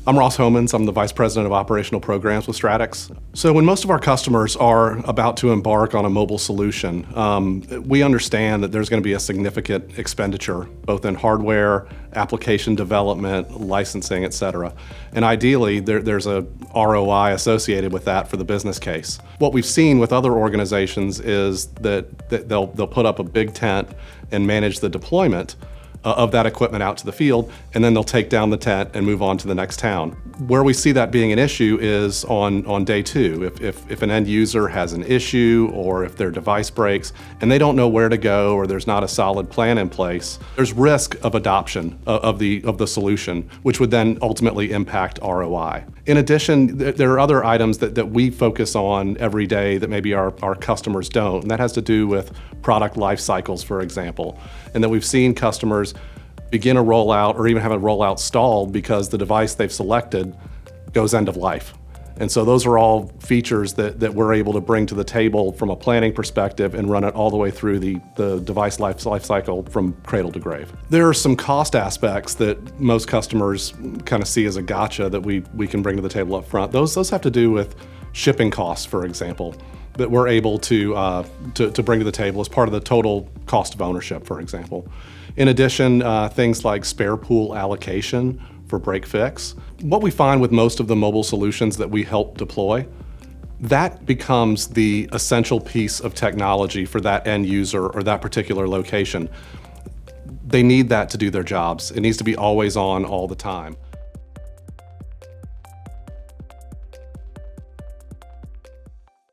I'm Ross Homans. I'm the Vice President of Operational Programs with Stratix. So when most of our customers are about to embark on a mobile solution, we understand that there's going to be a significant expenditure, both in hardware, application development, licensing, et cetera. And ideally, there's a ROI associated with that for the business case. What we've seen with other organizations is that they'll put up a big tent and manage the deployment of that equipment out to the field, and then they'll take down the tent and move on to the next town. Where we see that being an issue is on day two. If an end user has an issue or if their device breaks and they don't know where to go or there's not a solid plan in place, there's risk of adoption of the solution, which would then ultimately impact ROI. In addition, there are other items that we focus on every day that maybe our customers don't, and that has to do with product life cycles, for example, and that we've seen customers begin a rollout or even have a rollout stalled because the device they've selected goes end of life. And so those are all features that we're able to bring to the table from a planning perspective and run it all the way through the device life cycle from cradle to grave. There are some cost aspects that most customers kind of see as a gotcha that we can bring to the table up front. Those have to do with shipping costs, for example, that we're able to bring to the table as part of the total cost of ownership, for example. In addition, things like spare pool allocation for break fix. What we find with most of the mobile solutions that we help deploy, that becomes the essential piece of technology for that end user or that particular location. They need that to do their jobs. It needs to be always on all the time.